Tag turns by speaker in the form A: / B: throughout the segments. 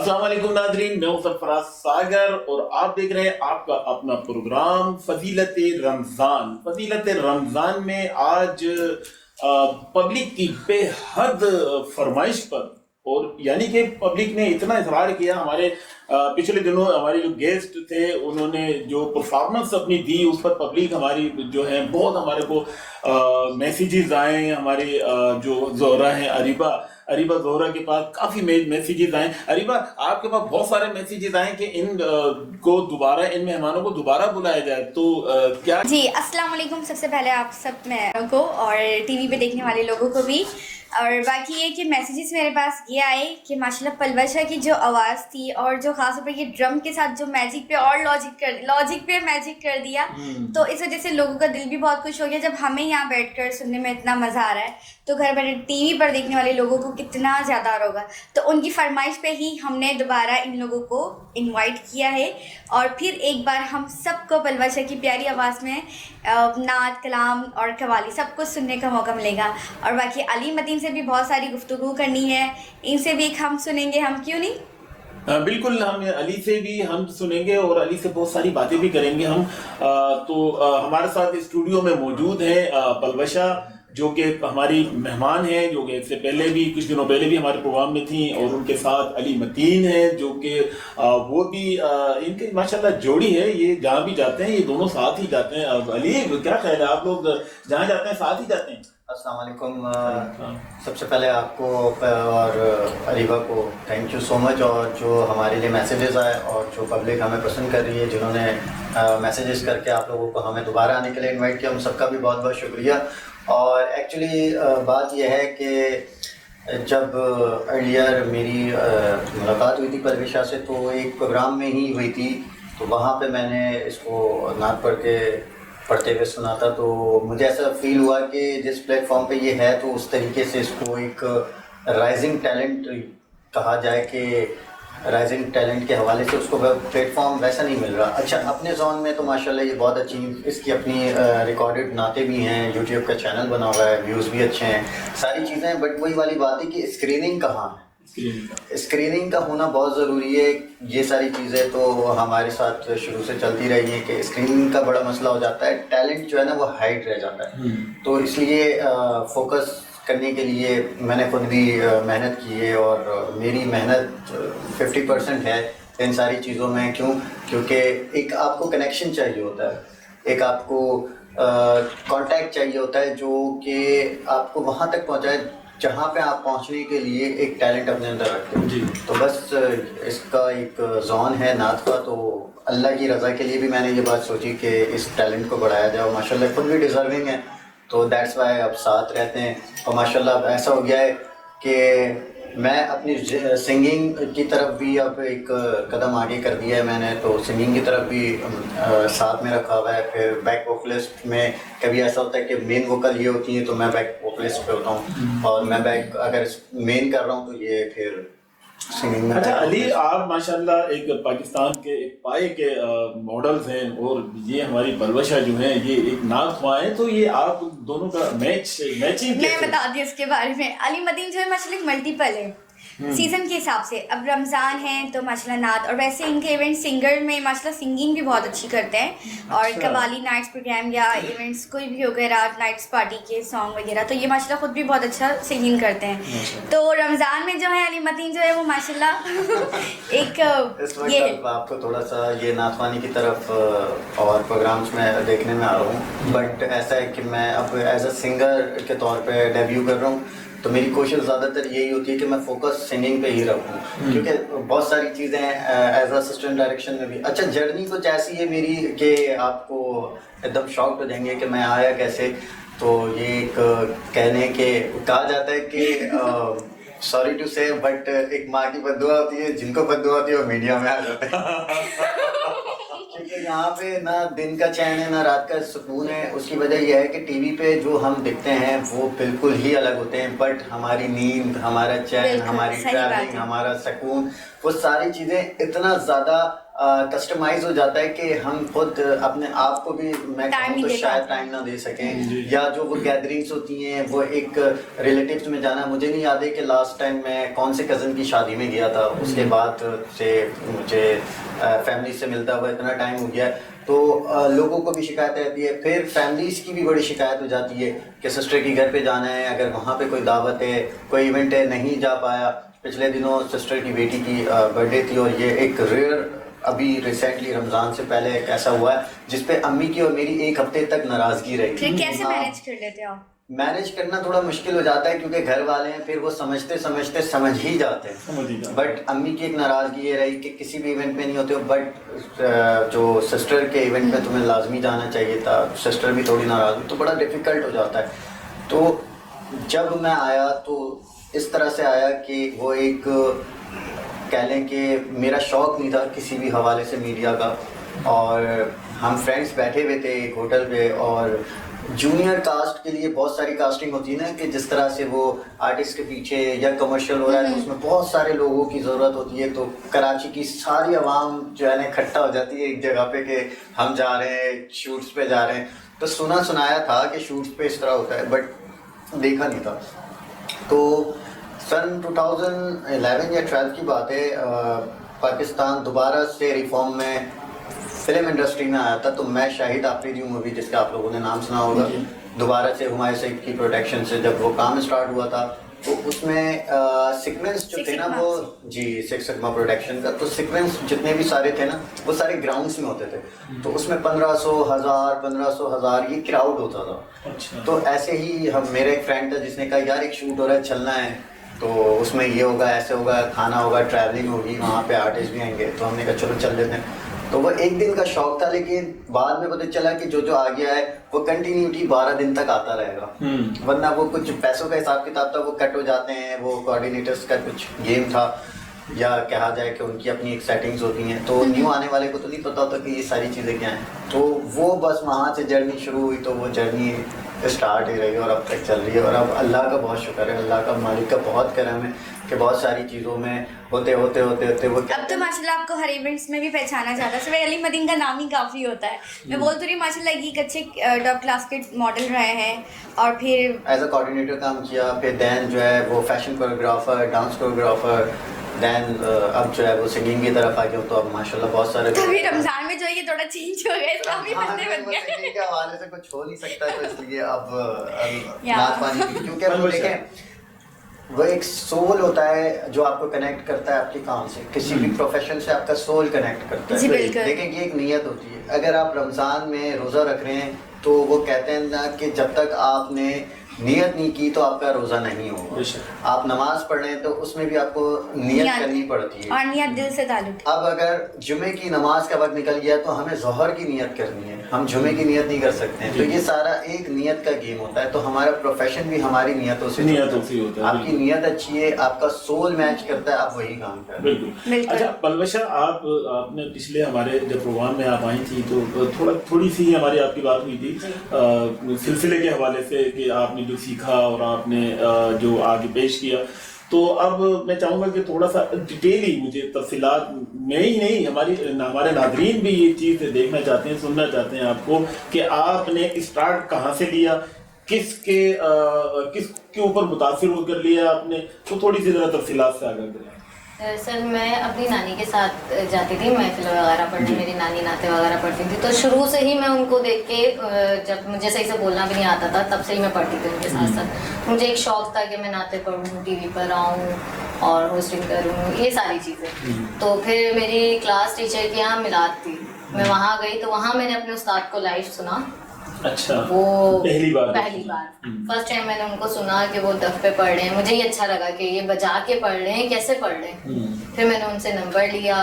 A: अस्सलाम वालेकुम नाज़रीन, मैं हूं सरफराज सागर और आप देख रहे हैं आपका अपना प्रोग्राम फजीलत रमज़ान। फजीलत रमज़ान में आज पब्लिक की बेहद फरमाइश पर और यानी कि पब्लिक ने इतना इजहार किया। हमारे पिछले दिनों हमारे जो गेस्ट थे उन्होंने जो परफॉर्मेंस अपनी दी उस पर पब्लिक हमारी जो है बहुत हमारे को मैसेजेस आए। हमारे जो जोहरा हैं अरीबा जोहरा के पास काफी मैसेजेस आए। अरीबा, आपके पास बहुत सारे मैसेजेस आए कि इन को दोबारा, इन मेहमानों को दोबारा बुलाया जाए, तो क्या?
B: जी, अस्सलाम वालेकुम। सबसे पहले आप सब मेहमानों को और टीवी पे देखने वाले लोगों को भी, और बाकी ये कि मैसेजेस मेरे पास ये आए कि माशाल्लाह पलवशा की जो आवाज़ थी और जो खास तौर पर ये ड्रम के साथ जो मैजिक पे और लॉजिक पे मैजिक कर दिया, तो इस वजह से लोगों का दिल भी बहुत खुश हो गया। जब हमें यहाँ बैठकर सुनने में इतना मज़ा आ रहा है तो घर बैठे टीवी पर देखने वाले लोगों को कितना ज़्यादा होगा। तो उनकी फरमाइश पे ही हमने दोबारा इन लोगों को इनवाइट किया है और फिर एक बार हम सबको पलवशा की प्यारी आवाज़ में नात, कलाम और कवाली सब कुछ सुनने का मौका मिलेगा। और बाकी अली मतीन से भी बहुत सारी गुफ्तगू करनी है, इनसे भी हम सुनेंगे, हम क्यों नहीं।
A: बिल्कुल, हम अली से भी हम सुनेंगे और अली से बहुत सारी बातें भी करेंगे हम। हमारे साथ स्टूडियो में मौजूद है पलवशा, जो कि हमारी मेहमान है, जो कि इससे पहले भी कुछ दिनों पहले भी हमारे प्रोग्राम में थी। और उनके साथ अली मतीन है, जो कि वो भी इनके माशाल्लाह जोड़ी है। ये जहाँ भी जाते हैं ये दोनों साथ ही जाते हैं। अब अली, क्या ख्याल है, आप लोग जहाँ जाते हैं साथ ही जाते हैं?
C: अस्सलाम वालेकुम। सबसे पहले आपको और अरीबा को थैंक यू सो मच, और जो हमारे लिए मैसेजेस आए और जो पब्लिक हमें पसंद कर रही है, जिन्होंने मैसेजेस करके आप लोगों को हमें दोबारा आने के लिए इनवाइट किया, उन सबका भी बहुत बहुत शुक्रिया। और एक्चुअली बात यह है कि जब अर्लियर मेरी मुलाकात हुई थी परवेशा से, तो एक प्रोग्राम में ही हुई थी, तो वहाँ पे मैंने इसको नात पढ़ते हुए सुना था। तो मुझे ऐसा फील हुआ कि जिस प्लेटफॉर्म पे ये है तो उस तरीके से इसको एक राइजिंग टैलेंट कहा जाए, कि राइजिंग टैलेंट के हवाले से उसको प्लेटफॉर्म वैसा नहीं मिल रहा। अच्छा, अपने जोन में तो माशाल्लाह ये बहुत अच्छी, इसकी अपनी रिकॉर्डेड नाते भी हैं, यूट्यूब का चैनल बना हुआ है, व्यूज़ भी अच्छे हैं, सारी चीज़ें। बट वही वाली बात है कि स्क्रीनिंग कहाँ है, स्क्रीनिंग का होना बहुत ज़रूरी है। ये सारी चीज़ें तो हमारे साथ शुरू से चलती रही हैं कि स्क्रीनिंग का बड़ा मसला हो जाता है, टैलेंट जो है ना वो हाइड रह जाता है। तो इसलिए फोकस करने के लिए मैंने खुद भी मेहनत की है, और मेरी मेहनत 50% है इन सारी चीज़ों में। क्योंकि एक आपको कनेक्शन चाहिए होता है, एक आपको कांटेक्ट चाहिए होता है, जो कि आपको वहाँ तक पहुँचाए जहाँ पे आप पहुँचने के लिए एक टैलेंट अपने अंदर रखते हैं। तो बस इसका एक जोन है नात का, तो अल्लाह की रज़ा के लिए भी मैंने ये बात सोची कि इस टैलेंट को बढ़ाया जाए। माशाल्लाह खुद भी डिज़र्विंग है, तो दैट्स वाई अब साथ रहते हैं। और माशाल्लाह अब ऐसा हो गया है कि मैं अपनी सिंगिंग की तरफ भी अब एक कदम आगे कर दिया है मैंने, तो सिंगिंग की तरफ भी साथ में रखा हुआ है। फिर बैक वोकलिस्ट में कभी ऐसा होता है कि मेन वोकल ये होती है तो मैं बैक वोकलिस्ट पे होता हूँ, और मैं बैक अगर मेन कर रहा हूँ तो ये फिर सिंगिंग में।
A: अच्छा अली, आप माशाल्लाह एक पाकिस्तान के एक पाए के मॉडल्स हैं, और ये हमारी पलवशा जो है ये एक नात ख्वां है, तो ये आप दोनों का मैचिंग
B: मैं बता दी इसके बारे में। अली मतीन जो है माशाल्लाह मल्टीपल है सीजन के हिसाब से। अब रमज़ान है तो माशाल्लाह नात, और वैसे इनके इवेंट सिंगर में माशाल्लाह सिंगिंग भी बहुत अच्छी करते हैं। और कवाली नाइट्स प्रोग्राम या इवेंट्स कोई भी हो गए, रात नाइट्स पार्टी के सॉन्ग वगैरह, तो ये माशाल्लाह खुद भी बहुत अच्छा सिंगिंग करते हैं। तो रमज़ान में जो है अली मतीन जो है वो माशाल्लाह एक
C: ये आपको थोड़ा सा ये नातवानी की तरफ और प्रोग्राम्स में देखने में आ रहा हूँ। बट ऐसा है कि मैं अब एज अ सिंगर के तौर पे डेब्यू कर रहा हूँ, तो मेरी कोशिश ज़्यादातर यही होती है कि मैं फोकस सिंगिंग पे ही रखूँ, क्योंकि बहुत सारी चीज़ें एज असिस्टेंट डायरेक्शन में भी। अच्छा, जर्नी कुछ ऐसी है मेरी कि आपको एकदम शॉक्ड हो जाएंगे कि मैं आया कैसे। तो ये एक कहने के कहा जाता है कि सॉरी टू से, बट एक माँ की बद्दुआ होती है, जिनको बद्दुआ होती है वो मीडिया में आ जाते हैं। क्योंकि यहाँ पे ना दिन का चैन है ना रात का सुकून है। उसकी वजह यह है कि टीवी पे जो हम दिखते हैं वो बिल्कुल ही अलग होते हैं, बट हमारी नींद, हमारा चैन, हमारी ट्रैवलिंग, हमारा सुकून, वो सारी चीज़ें इतना ज़्यादा कस्टमाइज हो जाता है कि हम खुद अपने आप को भी मैं
B: टाइम
C: कहूँ
B: नहीं
C: तो
B: दे
C: शायद
B: पाते।
C: टाइम ना दे सकें, या जो वो गैदरिंग्स होती हैं वो एक रिलेटिव्स में जाना, मुझे नहीं याद है कि लास्ट टाइम मैं कौन से कज़न की शादी में गया था, उसके बाद से मुझे फैमिली से मिलता हुआ इतना टाइम हो गया है। तो लोगों को भी शिकायत रहती है, फिर फैमिलीज़ की भी बड़ी शिकायत हो जाती है कि सिस्टर की घर पे जाना है, अगर वहाँ पे कोई दावत है, कोई इवेंट है, नहीं जा पाया। पिछले दिनों सिस्टर की बेटी की बर्थडे थी, और ये एक रेयर अभी रिसेंटली रमज़ान से पहले एक ऐसा हुआ है जिसपे अम्मी की और मेरी एक हफ्ते तक नाराज़गी रही।
B: फिर कैसे
C: हाँ,
B: मैनेज कर लेते हो आप?
C: मैनेज करना थोड़ा मुश्किल हो जाता है क्योंकि घर वाले हैं, फिर वो समझते समझते समझ ही जाते हैं। बट अम्मी की एक नाराज़गी ये रही कि किसी भी इवेंट में नहीं होते हो, बट जो सिस्टर के इवेंट में तुम्हें लाजमी जाना चाहिए था, सिस्टर भी थोड़ी नाराज़ हुई, तो बड़ा डिफ़िकल्ट हो जाता है। तो जब मैं आया तो इस तरह से आया कि वो एक कह लें कि मेरा शौक़ नहीं था किसी भी हवाले से मीडिया का, और हम फ्रेंड्स बैठे हुए थे एक होटल पे, और जूनियर कास्ट के लिए बहुत सारी कास्टिंग होती है ना, कि जिस तरह से वो आर्टिस्ट के पीछे या कमर्शियल हो रहा है तो उसमें बहुत सारे लोगों की ज़रूरत होती है। तो कराची की सारी आवाम जो है ना इकट्ठा हो जाती है एक जगह पे कि हम जा रहे हैं शूट्स पे जा रहे हैं। तो सुना सुनाया था कि शूट्स पे इस तरह होता है, बट देखा नहीं था। तो सन 2011 या 12 की बात है, पाकिस्तान दोबारा से रिफॉर्म में फिल्म इंडस्ट्री में आया था। तो मैं शाहिद आफरीदी मूवी, जिसका आप लोगों ने नाम सुना होगा, दोबारा से हुमायूं सईद की प्रोडक्शन से जब वो काम स्टार्ट हुआ था, तो उसमें सीक्वेंस जो थे ना वो जी सिक्स सिग्मा प्रोडक्शन का, तो सीक्वेंस जितने भी सारे थे ना वो सारे ग्राउंड्स में होते थे। तो उसमें 1500 ये क्राउड होता था।
A: अच्छा।
C: तो ऐसे ही हम, मेरा एक फ्रेंड था जिसने कहा यार एक शूट हो रहा है, चलना है, तो उसमें ये होगा, ऐसे होगा, खाना होगा, ट्रैवलिंग होगी, वहाँ पे आर्टिस्ट भी आएंगे। तो हमने कहा चलो चल लेते हैं। तो वो एक दिन का शौक था, लेकिन बाद में पता चला कि जो आ गया है वो कंटिन्यूटी 12 दिन तक आता रहेगा। वरना वो कुछ पैसों का हिसाब किताब था, वो कट हो जाते हैं, वो कोऑर्डिनेटर्स का कुछ गेम था, या कहा जाए कि उनकी अपनी एक सेटिंग्स होती हैं। तो न्यू आने वाले को तो नहीं पता होता कि ये सारी चीज़ें क्या हैं। तो वो बस वहाँ से जर्नी शुरू हुई, तो वो जर्नी स्टार्ट ही रही और अब तक चल रही है। और अब अल्लाह का बहुत शुक्र है, अल्लाह का, मालिक का बहुत करम है कि बहुत सारी चीज़ों में होते वो
B: अब तो माशाल्लाह आपको हर इवेंट्स में भी पहचाना जाता है। सिर्फ अली मदीन का नाम ही काफ़ी होता है। मैं बोल तो रही माशाल्लाह एक अच्छे टॉप क्लास के मॉडल रहे हैं, और फिर
C: एज अ कोऑर्डिनेटर काम किया, फिर दैन जो है वो fashion choreographer, dance choreographer, then अब जो है वो सिंगिंग की तरफ आ गया। तो अब माशाल्लाह बहुत सारे
B: अभी रमजान में जो है ये थोड़ा चेंज हो गया, इस्लामी बंदे बन गए।
C: सिंगिंग के हवाले से कुछ हो नहीं सकता, तो इसलिए अब
B: या।
C: नाच पानी, क्योंकि अब देखें वो एक सोल होता है जो आपको कनेक्ट करता है आपके काम से, किसी भी प्रोफेशन से आपका सोल कनेक्ट करता है।
B: जी बिल्कुल।
C: लेकिन ये एक नियत होती है। अगर आप रमज़ान में रोज़ा रख रहे हैं तो वो कहते हैं ना कि जब तक आपने नियत नहीं की तो आपका रोज़ा नहीं होगा। आप नमाज पढ़ रहे हैं तो उसमें भी आपको नियत करनी पड़ती है,
B: और नियत दिल से ताल्लुक।
C: अब अगर जुमे की नमाज का वक्त निकल गया तो हमें ज़ोहर की नियत करनी है, हम जुमे की नियत नहीं कर सकते हैं। तो ये सारा एक नियत का गेम होता है। तो हमारा प्रोफेशन भी हमारी नियतों से होता है। आपकी नियत अच्छी है, आपका सोल मैच करता है, आप वही काम कर रहे हैं।
A: बिल्कुल। अच्छा पलवशा, आपने पिछले हमारे जब प्रोग्राम में आप आई थी तो थोड़ी सी हमारी आपकी बात हुई थी सिलसिले के हवाले से कि आपने जो सीखा और आपने जो आगे पेश किया। तो अब मैं चाहूँगा कि थोड़ा सा डिटेली मुझे तफसीलात में ही नहीं, हमारे नादरीन भी ये चीज़ देखना चाहते हैं, सुनना चाहते हैं आपको कि आपने स्टार्ट कहाँ से लिया, किसके ऊपर मुतासिर होकर लिया आपने, तो थोड़ी सी ज़रा तफसीलात से आगे करें।
D: सर मैं अपनी नानी के साथ जाती थी महफिल वगैरह पढ़ने, मेरी नानी नाते वगैरह पढ़ती थी। तो शुरू से ही मैं उनको देख के, जब मुझे सही से बोलना भी नहीं आता था तब से ही मैं पढ़ती थी उनके साथ साथ। मुझे एक शौक़ था कि मैं नाते पढ़ूँ, टीवी पर आऊँ और होस्टिंग करूँ, ये सारी चीज़ें। तो फिर मेरी क्लास टीचर के यहाँ मिलाद थी, मैं वहाँ गई तो वहाँ मैंने अपने उस्ताद को लाइव सुना।
A: अच्छा,
D: वो
A: पहली बार
D: फर्स्ट टाइम मैंने उनको सुना कि वो दफ पे पढ़ रहे हैं। मुझे ये अच्छा लगा कि ये बजा के पढ़ रहे हैं, कैसे पढ़ रहे हैं। फिर मैंने उनसे नंबर लिया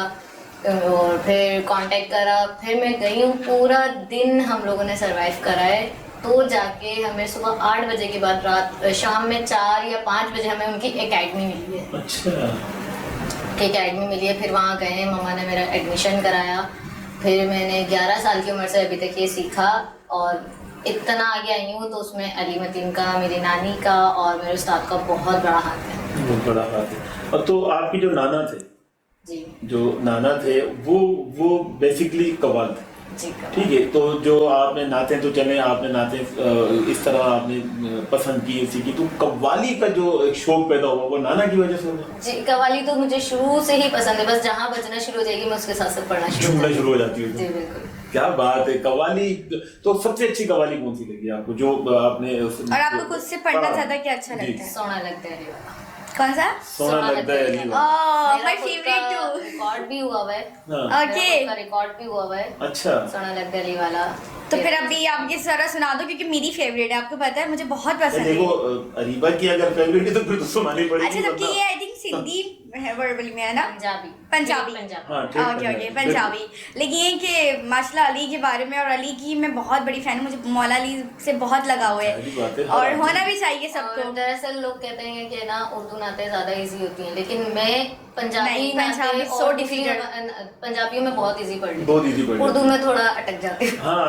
D: और फिर कांटेक्ट करा। फिर मैं गई हूँ, पूरा दिन हम लोगों ने सरवाइव करा है। तो जाके हमें सुबह 8 बजे के बाद शाम में 4 या 5 बजे हमें उनकी एकेडमी मिली है।
A: अच्छा,
D: एकेडमी मिली है। फिर वहाँ गए, मम्मा ने मेरा एडमिशन कराया। फिर मैंने 11 साल की उम्र से अभी तक ये सीखा और इतना आगे आई हूँ। तो उसमें अली मतीन का, मेरी नानी का और मेरे उस्ताद का बहुत बड़ा हाथ है।
A: बहुत बड़ा हाथ है। और तो आपकी जो नाना थे
D: जी
A: जो नाना थे वो बेसिकली कव्वाल थे,
D: जी
A: ठीक है। तो जो आपने नाते तो चले, आपने नाते इस तरह आपने पसंद की, सीखी, तो कव्वाली का जो एक शौक पैदा हुआ वो नाना की वजह से हुआ?
D: जी, कव्वाली तो मुझे शुरू से ही पसंद है, बस जहाँ बजना शुरू हो जाएगी मैं उसके साथ साथ पढ़ना
A: झूमना शुरू हो जाती
D: जी
A: है।
D: बिल्कुल।
A: क्या बात है। कव्वाली तो सबसे अच्छी कव्वाली कौन सी लगी आपको जो आपने
B: और आपको खुद से पढ़ना ज्यादा क्या अच्छा
A: जी।
B: लगता है?
D: सोना लगता है अली वाला।
B: कौन सा?
A: सोना लगता है अली वाला।
B: ओह,
D: मेरा
B: my
D: खुद
B: favorite
D: का
B: too.
D: रिकॉर्ड भी हुआ हुआ है।
A: हाँ।
B: ओके।
D: मेरा खुद का रिकॉर्ड भी हुआ हुआ है।
A: अच्छा।
D: सोना लगता है अली वाला।
B: तो फिर अभी आप ये सारा सुना दो क्योंकि मेरी फेवरेट है, आपको पता है मुझे बहुत पसंद
A: देखो
B: है।
A: अरीबा की अगर फेवरेट है तो फिर तो सुनानी पड़ेगी।
B: अच्छा, जबकि ये आई थिंक सिंधी है वर्बली में है ना?
D: पंजाबी
B: पंजाबी।
D: पंजाबी।
A: हाँ, ठीक,
B: ओके ओके पंजाबी। लेकिन ये कि माशाल्लाह अली के बारे में, और अली की मैं बहुत बड़ी फैन हूँ, मुझे मौला अली से बहुत लगाव
A: सारी बातें
B: है
A: हर
B: और
A: आदमी-
B: होना भी चाहिए
D: और
B: सबको।
D: दरअसल लोग कहते हैं कि ना उर्दू नाते ज्यादा इजी होती हैं, लेकिन मैं पंजाबी
B: नहीं, पंजाबी
D: नाते
B: so
D: और
B: difficult।
D: पंजाबियों में बहुत इजी पढ़ ली,
A: बहुत इजी पढ़
D: उर्दू
A: लेते
D: में थोड़ा अटक जाती हूँ।
A: हाँ,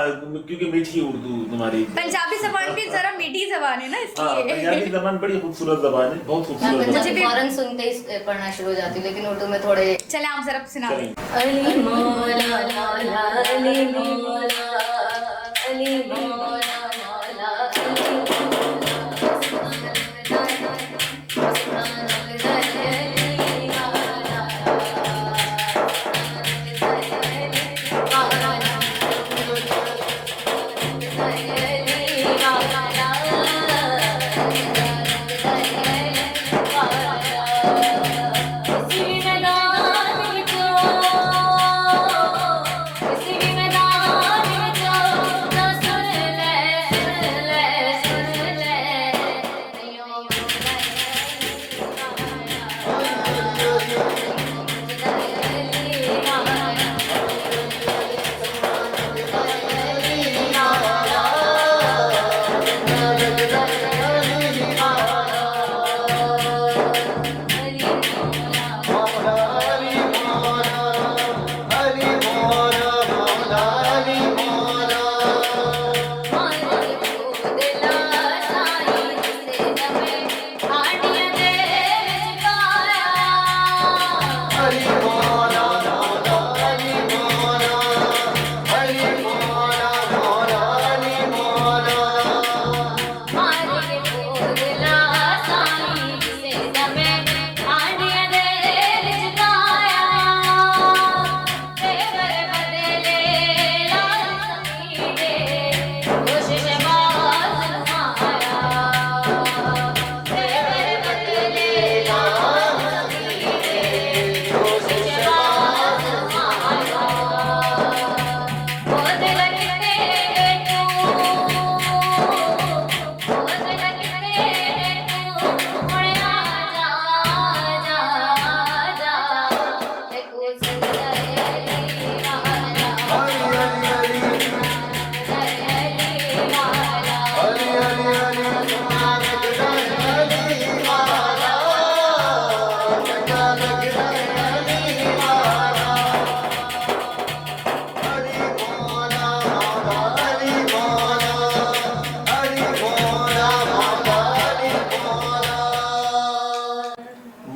A: क्योंकि मीठी उर्दू तुम्हारी।
B: पंजाबी जबान भी जरा मीठी जबान है ना,
A: हाँ, पंजाबी
B: इसलिए।
A: जबान बड़ी खूबसूरत जबान है, बहुत खूबसूरत
B: मुझे
A: जबान
B: भी-
A: है।
D: फौरन सुनते ही पढ़ना शुरू हो जाती हूँ, लेकिन उर्दू में थोड़े
B: चले आप जरा सुना दें।
A: चलें।
D: अली मौला मौला अली मौला अली मौला मौला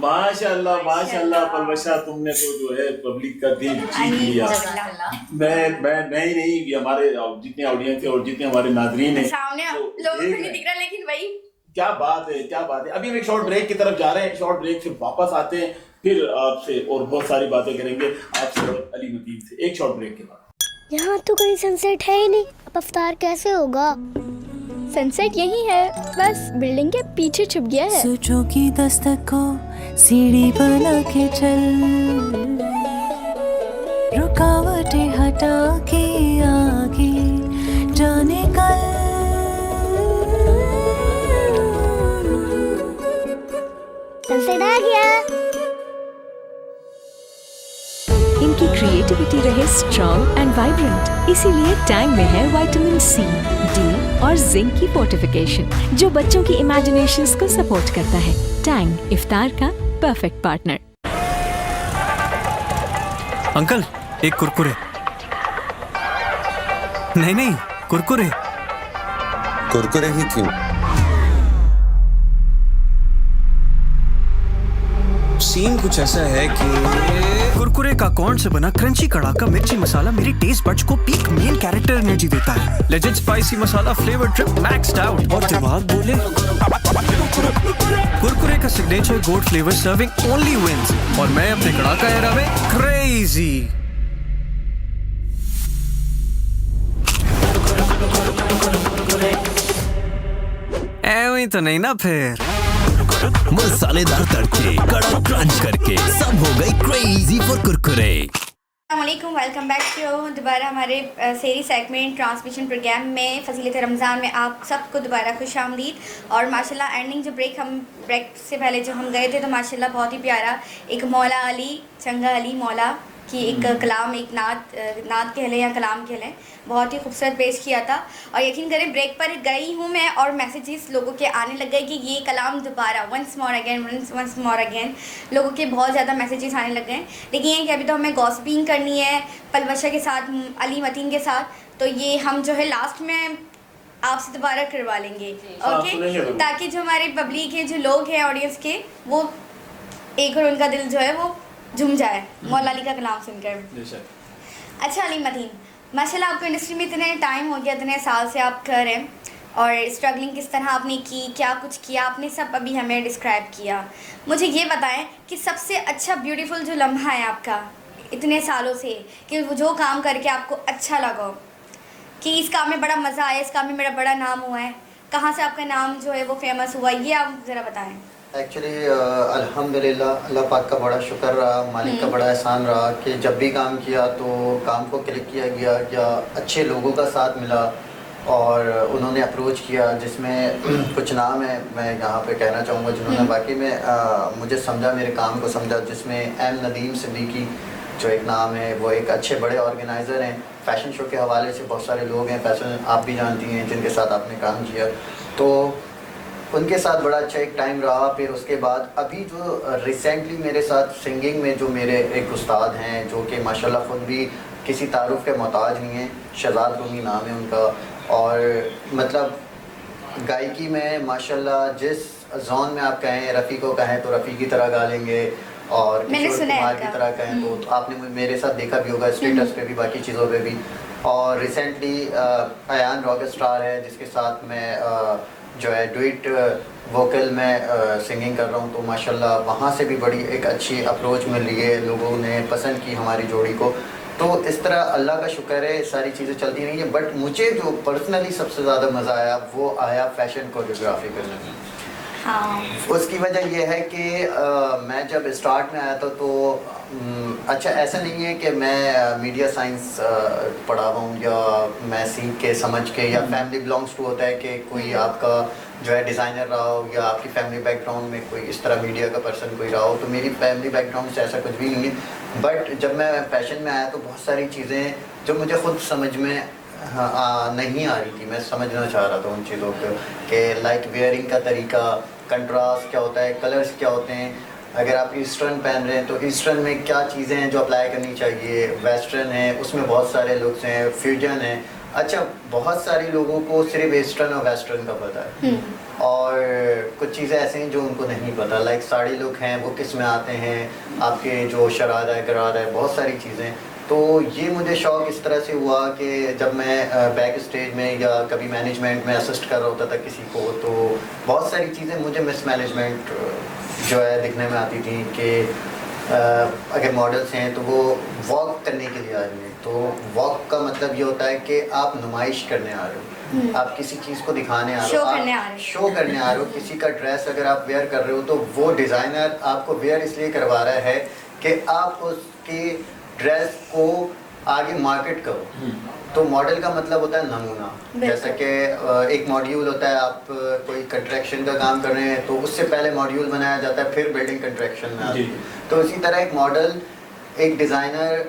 A: माशाल्लाह माशाल्लाह पलवशा, तुमने तो जो है पब्लिक का दिल जीत लिया। मैं ही नहीं, ये हमारे जितने ऑडियंस है और जितने हमारे नाजरीन है
B: सामने
A: तो
B: लोगों को
A: देख
B: नहीं
A: रहे
B: दिख रहा, लेकिन वही
A: क्या बात है, क्या बात है। अभी हम एक शॉर्ट ब्रेक की तरफ जा रहे हैं, शॉर्ट ब्रेक से वापस आते हैं, फिर आपसे और बहुत सारी बातें करेंगे, आपसे और अली मतीन से, एक शॉर्ट ब्रेक के बाद।
E: यहाँ तो कोई सनसेट है ही नहीं, अब अफ्तार कैसे होगा?
F: सनसेट यही है, बस बिल्डिंग के पीछे छुप गया है।
G: सोचों की दस्तक को सीढ़ी बना के चल, रुकावटें हटा के आगे जाने कल।
E: सनसेट आ गया।
H: इनकी क्रिएटिविटी रहे स्ट्रॉन्ग एंड वाइब्रेंट, इसीलिए टैंग में है विटामिन सी, डी और जिंक की फोर्टिफिकेशन, जो बच्चों की इमेजिनेशंस को सपोर्ट करता है। टैंग, इफ्तार का परफेक्ट पार्टनर।
I: अंकल, एक कुरकुरे। नहीं नहीं, कुरकुरे।
J: कुरकुरे ही क्यों? सी
I: सीन कुछ ऐसा है कि कुरकुरे का कॉर्न से बना क्रंची कड़ाका मिर्ची मसाला मेरी टेस्ट बड्स को पीक मेल कैरेक्टर एनर्जी देता है। Legend spicy masala flavour trip maxed out और दिमाग बोले कुरकुरे का signature gold flavour serving only wins और मैं अपने कड़ाका एरा में क्रेजी। ऐਵੇਂ तो नहीं ना फिर
K: मसालेदार तड़के कड़क क्रंच करके सब हो गई क्रेजी फॉर कुरकुरे।
B: अस्सलामुअलैकुम, वेलकम बैक टू दोबारा हमारे सेरी सेगमेंट ट्रांसमिशन प्रोग्राम में फजीलत रमज़ान में आप सबको दोबारा खुश आमदीद। और माशाल्लाह एंडिंग जो ब्रेक से पहले जो हम गए थे तो माशाल्लाह बहुत ही प्यारा एक मौला अली चंगा अली मौला की एक कलाम, एक नात कह लें या कलाम कह लें, बहुत ही खूबसूरत पेश किया था। और यकीन करें ब्रेक पर गई हूँ मैं और मैसेजेस लोगों के आने लग गए कि ये कलाम दोबारा वंस मोर अगेन लोगों के बहुत ज़्यादा मैसेजेस आने लग गए। लेकिन ये कि अभी तो हमें गॉसिपिंग करनी है पलवशा के साथ, अली मतीन के साथ, तो ये हम जो है लास्ट में आपसे दोबारा करवा लेंगे, ओके, ताकि जो हमारे पब्लिक है, जो लोग हैं ऑडियंस के, वो एक और उनका दिल जो है वो झूम जाए मौला अली का कलाम सुनकर। अच्छा अली मतीन, माशाल्लाह आपको इंडस्ट्री में इतने टाइम हो गया, इतने साल से आप कर रहे हैं और स्ट्रगलिंग किस तरह आपने की, क्या कुछ किया आपने, सब अभी हमें डिस्क्राइब किया। मुझे ये बताएं कि सबसे अच्छा ब्यूटीफुल जो लम्हा है आपका इतने सालों से, कि वो जो काम करके आपको अच्छा लगा कि इस काम में बड़ा मज़ा आया, इस काम में मेरा बड़ा नाम हुआ है, कहाँ से आपका नाम जो है वो फेमस हुआ, ये आप ज़रा बताएं।
C: एक्चुअली अल्हम्दुलिल्लाह अल्लाह पाक का बड़ा शुक्र रहा, मालिक का बड़ा एहसान रहा कि जब भी काम किया तो काम को क्लिक किया गया, या अच्छे लोगों का साथ मिला और उन्होंने अप्रोच किया, जिसमें कुछ नाम है मैं यहाँ पे कहना चाहूँगा जिन्होंने वाकई में मुझे समझा, मेरे काम को समझा, जिसमें एम नदीम सिद्दीकी जो एक नाम है, वो एक अच्छे बड़े ऑर्गेनाइज़र हैं। फ़ैशन शो के हवाले से बहुत सारे लोग हैं, फैशन आप भी जानती हैं, जिनके साथ आपने काम किया, तो उनके साथ बड़ा अच्छा एक टाइम रहा। फिर उसके बाद अभी जो रिसेंटली मेरे साथ सिंगिंग में जो मेरे एक उस्ताद हैं, जो कि माशाल्लाह ख़ुद भी किसी तारुफ के मोहताज नहीं हैं, शहजाद रूमी नाम है उनका, और मतलब गायकी में माशाल्लाह जिस जोन में आप कहें, रफ़ी को कहें तो रफ़ी की तरह गा लेंगे, और किशोर कुमार की तरह कहें तो आपने मेरे साथ देखा भी होगा स्टेटस पे भी, बाकी चीज़ों पे भी। और रिसेंटली अयान रॉक स्टार है, जिसके साथ मैं जो है डुइट वोकल में सिंगिंग कर रहा हूँ, तो माशाल्लाह वहाँ से भी बड़ी एक अच्छी अप्रोच मिल रही है, लोगों ने पसंद की हमारी जोड़ी को। तो इस तरह अल्लाह का शुक्र है, सारी चीज़ें चलती रही हैं। बट मुझे जो पर्सनली सबसे ज़्यादा मज़ा आया वो आया फैशन कोरियोग्राफी करने में। हाँ। उसकी वजह यह है कि मैं जब स्टार्ट में आया था तो अच्छा ऐसा नहीं है कि मैं मीडिया साइंस पढ़ा हुआ हूँ या मैं सीख के समझ के, या फैमिली बिलोंग्स टू होता है कि कोई आपका जो है डिज़ाइनर रहा हो या आपकी फैमिली बैकग्राउंड में कोई इस तरह मीडिया का पर्सन कोई रहा हो, तो मेरी फैमिली बैकग्राउंड से ऐसा कुछ भी नहीं है। बट जब मैं फैशन में आया तो बहुत सारी चीज़ें जो मुझे खुद समझ में नहीं आ रही थी, मैं समझना चाह रहा था उन चीज़ों को, कि लाइक वेयरिंग का तरीका, कंट्रास्ट क्या होता है, कलर्स क्या होते हैं, अगर आप ईस्टर्न पहन रहे हैं तो ईस्टर्न में क्या चीज़ें हैं जो अप्लाई करनी चाहिए, वेस्टर्न है उसमें बहुत सारे लुक्स हैं, फ्यूजन है। अच्छा, बहुत सारे लोगों को सिर्फ ईस्टर्न और वेस्टर्न का पता है, और कुछ चीज़ें ऐसे हैं जो उनको नहीं पता, लाइक साड़ी लुक हैं वो किस में आते हैं, आपके जो शरारा है, गरारा है, बहुत सारी चीज़ें। तो ये मुझे शौक़ इस तरह से हुआ कि जब मैं बैक स्टेज में या कभी मैनेजमेंट में असिस्ट कर रहा होता था किसी को, तो बहुत सारी चीज़ें मुझे मिस मैनेजमेंट जो है दिखने में आती थी कि अगर मॉडल्स हैं तो वो वॉक करने के लिए आ रही हैं, तो वॉक का मतलब ये होता है कि आप नुमाइश करने आ रहे हो, आप किसी चीज़ को दिखाने आ रहे हो, शो करने आ रहे हो। किसी का ड्रेस अगर आप वेयर कर रहे हो तो वो डिज़ाइनर आपको वेयर इसलिए करवा रहा है कि आप उसकी ड्रेस को आगे मार्केट करो। तो मॉडल का मतलब होता है नमूना, जैसा कि एक मॉड्यूल होता है, आप कोई कंस्ट्रक्शन का काम कर रहे हैं तो उससे पहले मॉड्यूल बनाया जाता है, फिर बिल्डिंग कंस्ट्रक्शन में आती है। तो इसी तरह एक मॉडल एक डिज़ाइनर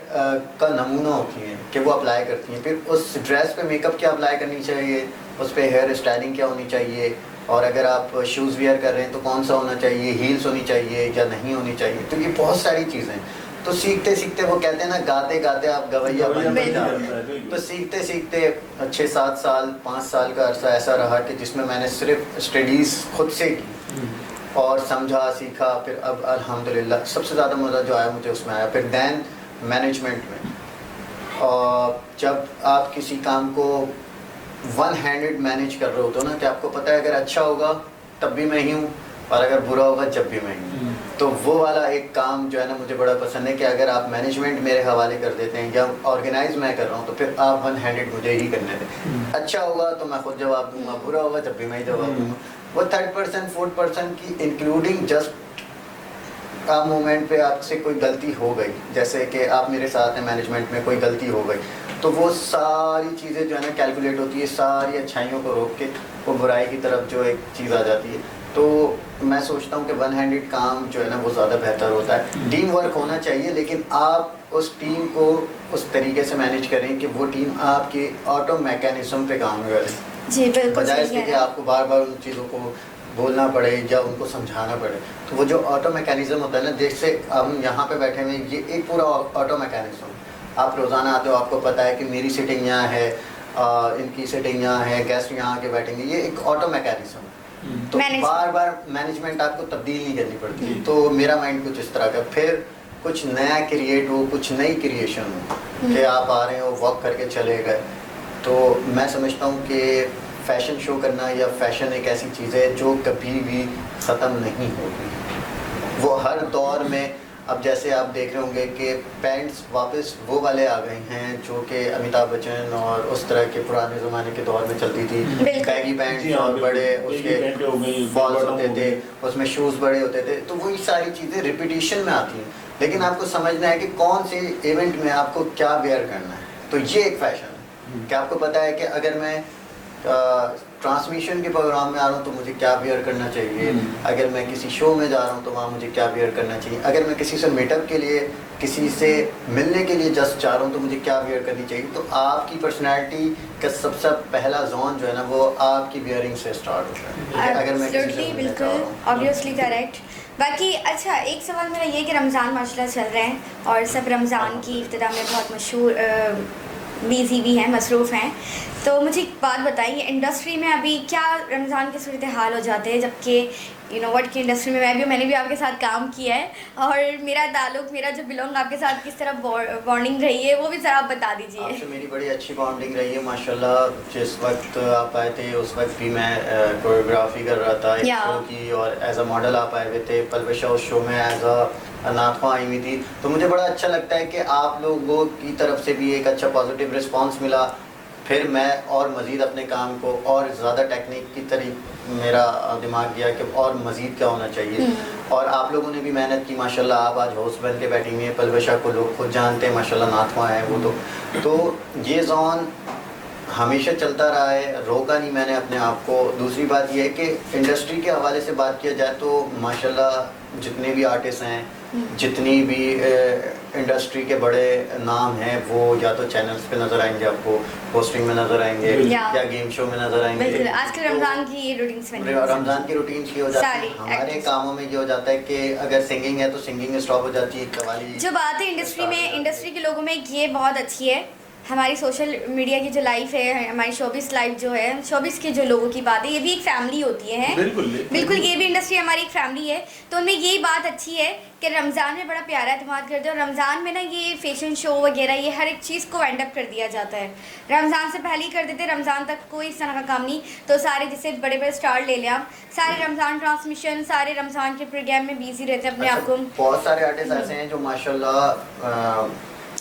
C: का नमूना होती है कि वो अप्लाई करती हैं, फिर उस ड्रेस पे मेकअप क्या अप्लाई करनी चाहिए, उस पर हेयर स्टाइलिंग क्या होनी चाहिए, और अगर आप शूज़ वेयर कर रहे हैं तो कौन सा होना चाहिए, हील्स होनी चाहिए या नहीं होनी चाहिए। तो ये बहुत सारी चीज़ें, तो सीखते सीखते वो कहते हैं ना, गाते गाते आप गवैया बन जाते हैं। तो सीखते सीखते 6-7 साल 5 साल का अरसा ऐसा रहा कि जिसमें मैंने सिर्फ स्टडीज़ खुद से की, और समझा सीखा। फिर अब अल्हम्दुलिल्लाह सबसे ज़्यादा मज़ा जो आया मुझे उसमें आया। फिर दैन मैनेजमेंट में, और जब आप किसी काम को वन हैंडेड मैनेज कर रहे होते हो ना, कि आपको पता है अगर अच्छा होगा तब भी मैं ही हूँ और अगर बुरा होगा जब भी मैं ही हूँ। तो वो वाला एक काम जो है ना मुझे बड़ा पसंद है कि अगर आप मैनेजमेंट मेरे हवाले कर देते हैं या ऑर्गेनाइज मैं कर रहा हूँ तो फिर आप वन हैंडेड मुझे ही करने दें। अच्छा होगा तो मैं खुद जवाब दूंगा, बुरा होगा जब भी मैं ही जवाब दूंगा। वो 3rd पर्सन 4th पर्सन की इंक्लूडिंग जस्ट मोमेंट पे आपसे कोई गलती हो गई, जैसे कि आप मेरे साथ हैं मैनेजमेंट में, कोई गलती हो गई तो वो सारी चीज़ें जो है ना कैलकुलेट होती है, सारी अच्छाइयों को रोक के वो बुराई की तरफ जो एक चीज़ आ जाती है। तो मैं सोचता हूँ कि वन हैंडेड काम जो है ना वो ज़्यादा बेहतर होता है। टीम वर्क होना चाहिए, लेकिन आप उस टीम को उस तरीके से मैनेज करें कि वो टीम आपके ऑटो मैकेनिज्म पे काम करे,
B: जी बिल्कुल,
C: बजाय इसके कि आपको बार बार उन चीज़ों को बोलना पड़े या उनको समझाना पड़े। तो वो जो ऑटो मैकेनिज्म होता है ना, जैसे हम यहाँ पे बैठे हुए, ये एक पूरा ऑटो मैकेनिज्म। आप रोज़ाना आते हो, आपको पता है कि मेरी सिटिंग यहाँ है, इनकी सिटिंग यहाँ है, गेस्ट यहाँ आके बैठेंगे, ये एक ऑटो मैकेनिज्म। तो बार बार मैनेजमेंट आपको तब्दील नहीं करनी पड़ती। तो मेरा माइंड कुछ इस तरह का, फिर कुछ नया क्रिएट हो, कुछ नई क्रिएशन हो कि आप आ रहे हो वर्क करके चले गए। तो मैं समझता हूँ कि फैशन शो करना या फैशन एक ऐसी चीज़ है जो कभी भी ख़त्म नहीं होगी। वो हर दौर में, अब जैसे आप देख रहे होंगे कि पैंट्स वापस वो वाले आ गए हैं जो कि अमिताभ बच्चन और उस तरह के पुराने ज़माने के दौर में चलती थी। बैगी पैंट्स और बड़े उसके फॉल्स होते थे, उसमें शूज़ बड़े होते थे। तो वही सारी चीज़ें रिपीटिशन में आती हैं, लेकिन आपको समझना है कि कौन से इवेंट में आपको क्या वेयर करना है। तो ये एक फ़ैशन है कि आपको पता है कि अगर मैं ट्रांसमिशन के प्रोग्राम में आ रहा हूँ तो मुझे क्या वेयर करना चाहिए, अगर मैं किसी शो में जा रहा हूँ तो वहाँ मुझे क्या वेयर करना चाहिए, अगर मैं किसी से मीटअप के लिए, किसी से मिलने के लिए जस्ट जा रहा हूँ तो मुझे क्या वेयर करनी चाहिए। तो आपकी पर्सनैलिटी का सबसे पहला जोन जो है ना वो आपकी वेयरिंग से स्टार्ट होता है। अगर मैं
B: बिल्कुल ऑब्वियसली करेक्ट। बाकी अच्छा, एक सवाल मेरा ये कि रमज़ान माशाल्लाह चल रहे हैं और सब रमज़ान की इब्तिदा में बहुत मशहूर बिजी भी हैं, मसरूफ़ हैं। तो मुझे एक बात बताइए, इंडस्ट्री में अभी क्या रमज़ान के सूरत हाल हो जाते हैं, जबकि व्हाट की इंडस्ट्री में मैंने भी आपके साथ काम किया है और मेरा ताल्लुक, मेरा जो बिलोंग आपके साथ किस तरह बॉन्डिंग रही है वो भी ज़रा आप बता दीजिए।
C: आपसे मेरी बड़ी अच्छी बॉन्डिंग रही है माशाल्लाह। जिस वक्त आप आए थे उस वक्त भी मैं कोरियोग्राफी कर रहा था एक शो की, और एज अ मॉडल आप आए हुए थे पलवशा, उस शो में एज अ नाथवा आई हुई थी। तो मुझे बड़ा अच्छा लगता है कि आप लोगों की तरफ से भी एक अच्छा पॉजिटिव रिस्पांस मिला। फिर मैं और मज़ीद अपने काम को और ज़्यादा टेक्निक की तरफ मेरा दिमाग गया कि और मज़ीद क्या होना चाहिए। और आप लोगों ने भी मेहनत की माशाल्लाह। आप आज होस्ट बन के बैठी हुई हैं, पलवशा को लोग खुद जानते हैं माशाल्लाह, नाथवा है वो। तो ये जोन हमेशा चलता रहा है, रोका नहीं मैंने अपने आप को। दूसरी बात यह है कि इंडस्ट्री के हवाले से बात किया जाए तो माशाल्लाह जितने भी आर्टिस्ट हैं, जितनी भी इंडस्ट्री के बड़े नाम हैं, वो या तो चैनल्स पे नज़र आएंगे, आपको होस्टिंग में नज़र आएंगे या गेम शो में नज़र आएंगे।
B: आजकल रमज़ान की रूटीन्स में
C: रमज़ान की रूटीन्स ये हो जाती है। हमारे कामों में ये हो जाता है कि अगर सिंगिंग है तो सिंगिंग स्टॉप हो जाती है। कवाली
B: जो बात है इंडस्ट्री में, इंडस्ट्री के लोगों में ये बहुत अच्छी है, हमारी सोशल मीडिया की जो लाइफ है, हमारी शोबिस लाइफ जो है, शोबिस के जो लोगों की बात है, ये भी एक फैमिली होती है। बिल्कुल ये भी इंडस्ट्री हमारी एक फैमिली है। तो उनमें यही बात अच्छी है कि रमज़ान में बड़ा प्यारा एतमाद करते हैं और रमज़ान में ना ये फैशन शो वगैरह ये हर एक चीज़ को वाइंड अप कर दिया जाता है। रमज़ान से पहले ही कर देते, रमज़ान तक कोई इस तरह का काम नहीं। तो सारे जैसे बड़े बड़े स्टार ले लिया, सारे रमज़ान ट्रांसमिशन, सारे रमज़ान के प्रोग्राम में बिजी रहते हैं अपने आप को।
C: बहुत सारे आर्टिस्ट ऐसे हैं जो माशाल्लाह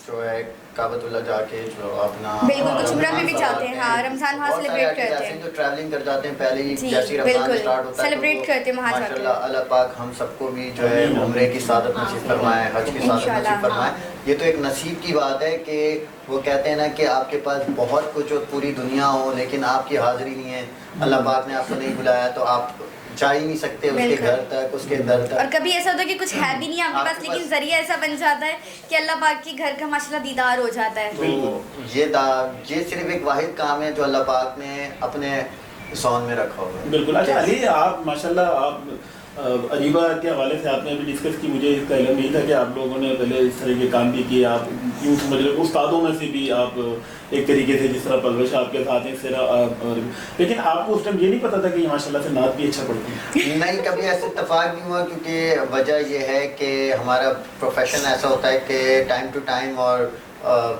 C: जो है काबतुल्ला जाके जो अपना
B: बिल्कुल कुछ उम्र में भी जाते हैं। हाँ, रमज़ान वहाँ सेलिब्रेट करते हैं,
C: जो ट्रैवलिंग कर जाते हैं पहले ही, जैसे रमज़ान स्टार्ट होता है
B: सेलिब्रेट करते हैं वहाँ जाके।
C: माशाल्लाह अल्लाह पाक हम सबको भी जो है उम्रे की सादत नसीब फरमाए, हज की सादत नसीब फरमाए। ये तो एक नसीब की बात है कि वो कहते हैं ना कि आपके पास बहुत कुछ और पूरी दुनिया हो, लेकिन आपकी हाजिरी नहीं है, अल्लाह पाक ने आपको नहीं बुलाया तो आप जा ही नहीं सकते उसके घर तक, उसके दर तक।
B: और कभी ऐसा होता है कि कुछ है भी नहीं आपके पास, लेकिन जरिया ऐसा बन जाता है कि अल्लाह पाक के घर का माशाल्लाह दीदार हो जाता है।
C: तो ये सिर्फ एक वाहिद काम है जो अल्लाह पाक ने अपने ज़ोन में रखा हुआ है।
A: बिल्कुल। अच्छा अली, आप माशाल्लाह आप अरीबा के हवाले से आपने अभी डिस्कस की, मुझे इसका इल्म नहीं था कि आप लोगों ने पहले इस तरह के काम भी किए। आप यूँ समझ लो उस्तादों में से भी आप एक तरीके से, जिस तरह परवरिश आपके साथ है, लेकिन आपको उस टाइम ये नहीं पता था कि माशाल्लाह से नात भी अच्छा पढ़ती है?
C: नहीं, कभी ऐसे इत्तेफाक नहीं हुआ, क्योंकि वजह यह है कि हमारा प्रोफेशन ऐसा होता है कि टाइम टू टाइम और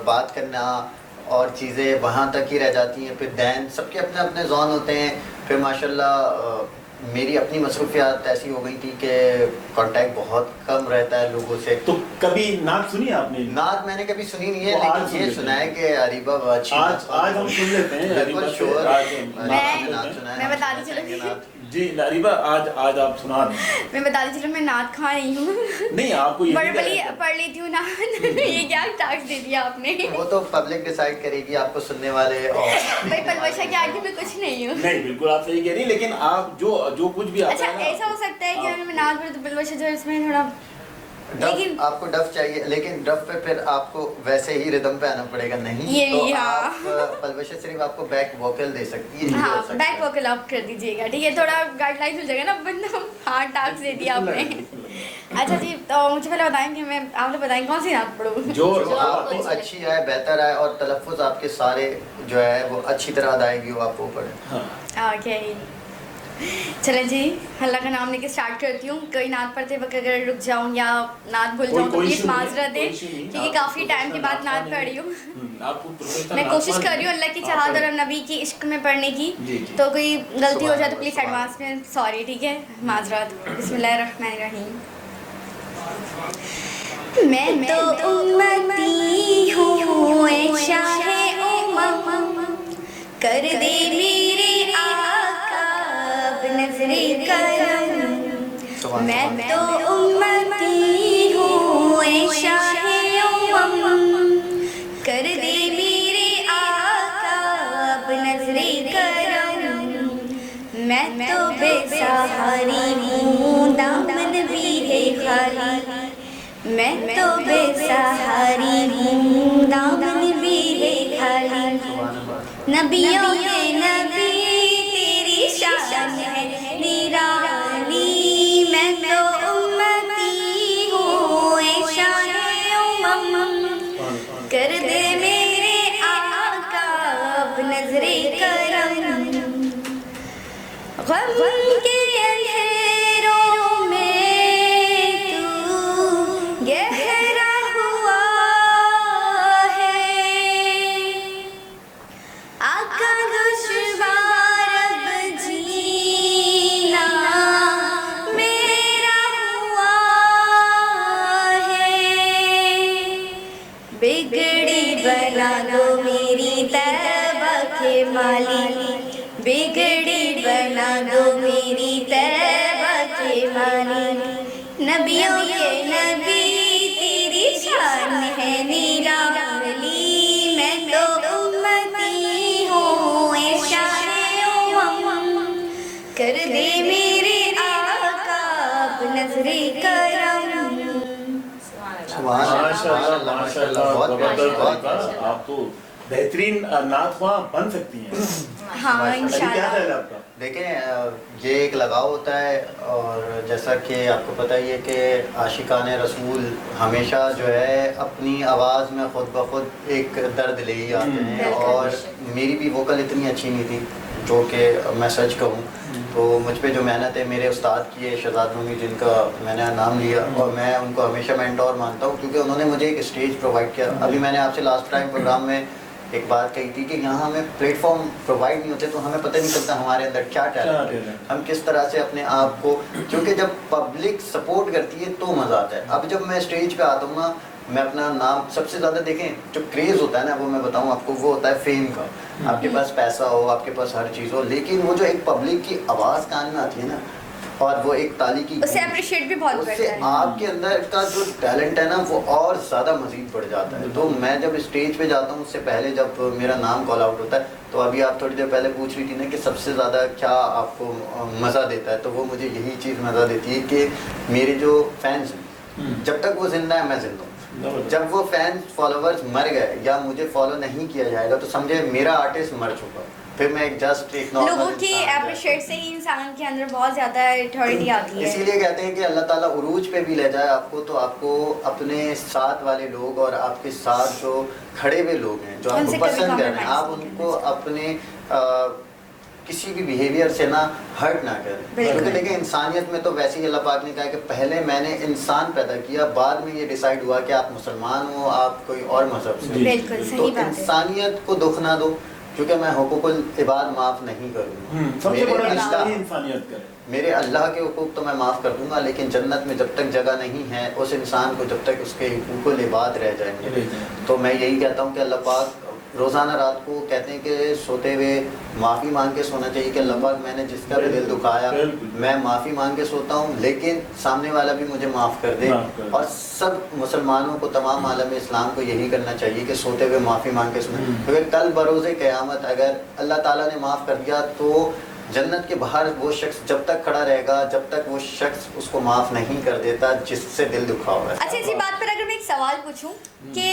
C: बात करना और चीज़ें वहाँ तक ही रह जाती हैं। फिर दैन सबके अपने अपने जॉन होते हैं। फिर माशाल्लाह मेरी अपनी मसरूफियात ऐसी हो गई थी कि कांटेक्ट बहुत कम रहता है लोगों से।
A: तो कभी नात सुनी आपने?
C: नात मैंने कभी सुनी नहीं है, लेकिन ये सुना है कि अरीबा अच्छी
A: आज हम सुन लेते हैं।
C: बिल्कुल श्योर,
B: मैं बताती चलूँ
A: जी अरीबा, आज आप सुना।
B: मैं बताती चलूँ, मैं नात खा रही हूँ।
A: नहीं, आपको ये
B: पढ़ लेती हूँ ना। ये क्या टास्क दे दिया आपने?
C: वो तो पब्लिक डिसाइड करेगी, आपको सुनने वाले। और
B: भाई पलवशा के आगे मैं कुछ नहीं हूँ।
A: नहीं, बिल्कुल आप सही कह रही, लेकिन आप जो कुछ भी आता
B: अच्छा,
A: है ना,
B: ऐसा हो सकता है कि अगर मैं नात पढ़ूँ तो पलवशा जो इसमें थोड़ा,
C: लेकिन आपको डफ चाहिए, लेकिन डफ पे फिर आपको वैसे ही रिदम पे आना पड़ेगा। नहीं
B: ये
C: तो
B: हाँ।
C: आप पलवशा सिर्फ आपको बैक वोकल दे सकती है।
B: हाँ, बैक वोकल आप कर दीजिएगा, ठीक है? थोड़ा गाइडलाइन मिल जाएगा ना, बंदा हार्ड टास्क दे दिया आपने। अच्छा जी, तो मुझे पहले बताएं कि आप लोग बताएं कौन सी नात पढ़ूँ?
C: जो आपको अच्छी आए, बेहतर आए और तलफ़्फ़ुज़ आपके सारे जो है वो अच्छी तरह अदायगी हो, आप वो पढ़ें।
B: ओके, चलें जी, अल्लाह का नाम लेके स्टार्ट करती हूँ। कोई नात पढ़ते वक्त अगर रुक जाऊँ या नात भूल जाऊँ तो प्लीज़ माजरत है, क्योंकि काफ़ी टाइम के बाद नात पढ़ रही हूँ। मैं कोशिश कर रही हूँ अल्लाह की चाहत और नबी की इश्क में पढ़ने की, तो कोई गलती हो जाए तो प्लीज़ एडवांस में सॉरी, ठीक है? माजरत। बिस्मिल्लाहिर्रहमानिर्रहीम। मैं तो उम्मती हूँ ए शाहे उम्मत, कर दे मेरे आका नज़रे करम। मैं तो उम्मती हूँ ए शाहे उम्मत, कर दे मेरे आका नज़रे करम। मैं तो बेसहारी हूँ, दामन भी है खाली। मैं तो बेसहारी हूँ, दामन भी है खाली। नबियों के नबी तेरी शान है निराली। मैं तो उम्मती हूँ ए शाहे उम्मत, कर दे मेरे आका अब नज़रे करम। गम के अंधेरों में तू गहरा हुआ है, आका दुश्वार अब जीना मेरा हुआ है। बिगड़ी बना दो मेरी तौबा के माली, बिगड़ी बना दो मेरी तौबा के माली। नबियों के नबी तेरी शान है निराली। मैं तो उम्मती हूँ ए शाहे उम्मत, कर दे मेरे आका अब नज़रे करम।
C: माशाल्लाह, माशाल्लाह, बहुत
A: आप तो बेहतरीन नात वहाँ बन सकती हैं।
B: हाँ, इंशाल्लाह।
C: देखें, ये एक लगाव होता है, और जैसा कि आपको पता ही है कि आशिकान रसूल हमेशा जो है अपनी आवाज़ में ख़ुद ब खुद एक दर्द ले ही आते हैं। और मेरी भी वोकल इतनी अच्छी नहीं थी, जो कि मैं सच कहूँ तो मुझ पे जो मेहनत है मेरे उस्ताद की है, शहजाद नूमी, जिनका मैंने नाम लिया, और मैं उनको हमेशा मेंटोर मानता हूँ, क्योंकि उन्होंने मुझे एक स्टेज प्रोवाइड किया। अभी मैंने आपसे लास्ट टाइम प्रोग्राम में एक बात कही थी कि यहाँ हमें प्लेटफॉर्म प्रोवाइड नहीं होते, तो हमें पता नहीं चलता हमारे अंदर क्या टैलेंट है, हम किस तरह से अपने आप को, क्योंकि जब पब्लिक सपोर्ट करती है तो मज़ा आता है। अब जब मैं स्टेज पे आता हूँ ना, मैं अपना नाम सबसे ज़्यादा, देखें जो क्रेज़ होता है ना, वो मैं बताऊँ आपको, वो होता है फेम का। आपके पास पैसा हो, आपके पास हर चीज़ हो, लेकिन वो जो एक पब्लिक की आवाज़ कान में आती है ना, और वो एक ताली की,
B: उससे अप्रिशिएट भी बहुत
C: उससे आपके अंदर का जो टैलेंट है ना, वो और ज़्यादा मज़ीद बढ़ जाता है। तो मैं जब स्टेज पे जाता हूँ, उससे पहले जब मेरा नाम कॉल आउट होता है, तो अभी आप थोड़ी देर पहले पूछ रही थी ना कि सबसे ज़्यादा क्या आपको मज़ा देता है, तो वो मुझे यही चीज़ मज़ा देती है कि मेरे जो फैंस हैं, जब तक वो जिंदा है मैं जिंदा हूँ। जब वो फैन फॉलोवर्स मर गए या मुझे फॉलो नहीं किया जाएगा तो समझे मेरा आर्टिस्ट मर चुका। फिर मैं एक
B: लोगों की अप्रिशिएट से ही इंसान के अंदर बहुत ज़्यादा अथॉरिटी आती है।
C: इसीलिए कहते हैं कि अल्लाह ताला उरूज पे भी ले जाए आपको तो आपको अपने साथ वाले लोग और आपके साथ जो खड़े हुए लोग हैं जो आपको पसंद कर रहे हैं आप उनको अपने किसी भी बिहेवियर से ना हर्ट ना करें। क्योंकि देखिए इंसानियत में तो वैसे ही अल्लाह पाक ने कहा कि पहले मैंने इंसान पैदा किया, बाद में ये डिसाइड हुआ कि आप मुसलमान हो आप कोई और मजहब से, तो इंसानियत को दुख ना दो क्योंकि मैं हुकूकुल इबाद माफ़ नहीं करूँगा। मेरे अल्लाह के हुकूक तो मैं माफ़ कर दूंगा लेकिन जन्नत में जब तक जगह नहीं है उस इंसान को जब तक उसके हुकूकुल इबाद रह जाएंगे। तो मैं यही कहता हूँ कि अल्लाह पाक रोज़ाना रात को कहते हैं कि सोते हुए माफ़ी मांग के सोना चाहिए कि अल्लाह पाक मैंने जिसका भी दिल दुखाया मैं माफ़ी मांग के सोता हूँ लेकिन सामने वाला भी मुझे माफ़ कर दे। और सब मुसलमानों को तमाम आलम इस्लाम को यही करना चाहिए कि सोते हुए माफ़ी मांग के सोना, क्योंकि कल बरोज़े क़यामत अगर अल्लाह ताला ने माफ़ कर दिया तो जन्नत के बाहर वो शख्स जब तक खड़ा रहेगा जब तक वो शख्स उसको माफ़ नहीं कर देता जिससे दिल दुखा हुआ है।
B: अच्छा, इसी बात पर अगर मैं एक सवाल पूछूं कि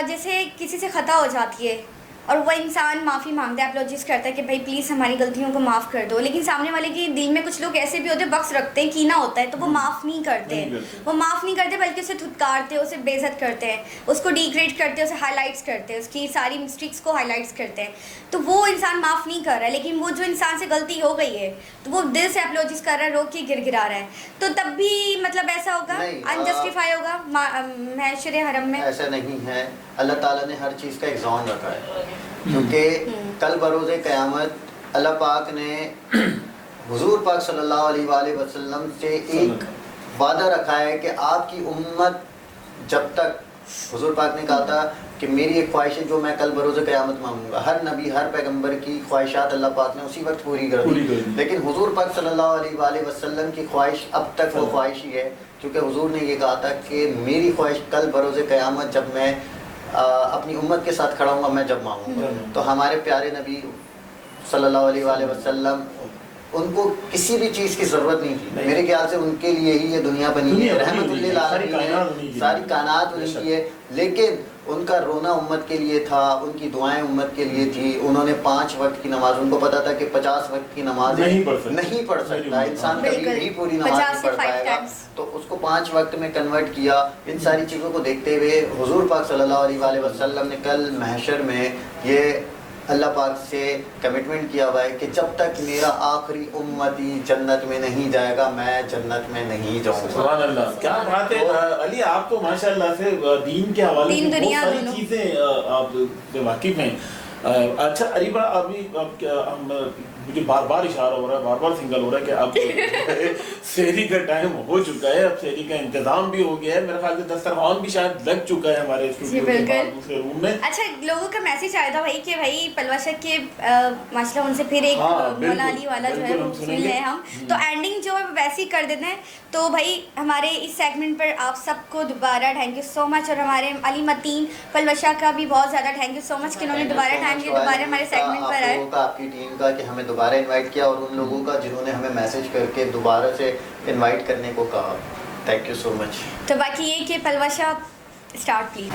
B: जैसे किसी से खता हो जाती है और वो इंसान माफ़ी मांगता है, अपलोजिस करता है कि भाई प्लीज़ हमारी गलतियों को माफ़ कर दो, लेकिन सामने वाले के दिल में कुछ लोग ऐसे भी होते हैं बख्श रखते हैं, कीना होता है, तो वो माफ़ नहीं करते, वो माफ़ नहीं करते बल्कि उसे धुतकारते हैं, उसे बेइज्जत करते हैं, उसको डिग्रेड करते हैं, उसे हाईलाइट्स करते हैं, उसकी सारी मिस्टेक्स को हाईलाइट्स करते हैं। तो वो इंसान माफ़ नहीं कर रहा है, लेकिन वो जो इंसान से गलती हो गई है तो वो दिल से अपलोजिस कर रहा है, रो के गिड़गिड़ा रहा है, तो तब भी मतलब ऐसा होगा अनजस्टिफाई होगा महशर हरम में?
C: ऐसा नहीं है, अल्लाह ताला ने हर चीज़ का एक ज़ोन रखा है क्योंकि कल बरोज़े क़यामत अल्लाह पाक ने हुज़ूर पाक सल्लल्लाहु अलैहि वसल्लम से एक वादा रखा है कि आपकी उम्मत जब तक, हुज़ूर पाक ने कहा था कि मेरी एक ख्वाहिश है जो मैं कल बरोज़ क़यामत मांगूंगा। हर नबी हर पैगंबर की ख्वाहिशात अल्लाह पाक ने उसी वक्त पूरी कर दी, लेकिन हुज़ूर पाक सल्लल्लाहु अलैहि वसल्लम की ख्वाहिश अब तक वो ख्वाहिश ही है क्योंकि हुज़ूर ने ये कहा था कि मेरी ख्वाहिश कल बरोज़ क़यामत जब मैं अपनी उम्मत के साथ खड़ा हूँगा मैं जब मांगूंगा। तो हमारे प्यारे नबी सल्लल्लाहु अलैहि वसल्लम उनको किसी भी चीज़ की ज़रूरत नहीं थी, मेरे ख्याल से उनके लिए ही ये दुनिया बनी है, रहमतुल लिल आलमीन है, सारी कायनात उन्हीं की है, लेकिन उनका रोना उम्मत के लिए था, उनकी दुआएं उम्मत के लिए थी। उन्होंने 5 वक्त की नमाज, उनको पता था कि 50 वक्त की नमाज नहीं पढ़ सकता इंसान, कभी भी पूरी नमाज नहीं पढ़ पाएगा, तो उसको 5 वक्त में कन्वर्ट किया। इन सारी चीज़ों को देखते हुए हुज़ूर पाक सल्लल्लाहु अलैहि वसल्लम ने कल महशर में ये अल्लाह पाक से कमिटमेंट किया हुआ है कि जब तक मेरा आखिरी उम्मती जन्नत में नहीं जाएगा मैं जन्नत में नहीं जाऊंगा।
A: सुभान अल्लाह, क्या बात है अली, आप तो माशाल्लाह से दीन के हवाले से बहुत सारी चीज़ें आप वाकिफ हैं। अच्छा अरीबा, अभी मुझे बार बार इशारा हो रहा है, बार बार सिंगल हो रहा है कि अब शहरी का टाइम हो चुका है, अब शहरी का इंतजाम भी हो गया है, मेरे ख्याल से दस्तरखान भी शायद लग चुका है हमारे स्टूडियो के बाद दूसरे रूम में।
B: अच्छा, लोगों का मैसेज आया था भाई कि भाई पलवाशा के माशाल्लाह उनसे फिर एक मौलाली वाला जो है वो सुन ले हम, तो एंडिंग जो है वैसे ही कर देते हैं। तो भाई हमारे इस सेगमेंट पर आप सबको दोबारा थैंक यू सो मच, और हमारे अली मतीन पलवाशा का भी बहुत ज़्यादा थैंक यू सो मच कि उन्होंने दोबारा टाइम दिया, दोबारा हमारे सेगमेंट पर आए,
C: आपकी टीम का कि हमें दोबारा इनवाइट किया, और उन लोगों का जिन्होंने हमें मैसेज करके दोबारा से इनवाइट करने को कहा, थैंक यू सो मच।
B: तो बाकी ये कि पलवाशा स्टार्ट प्लीज।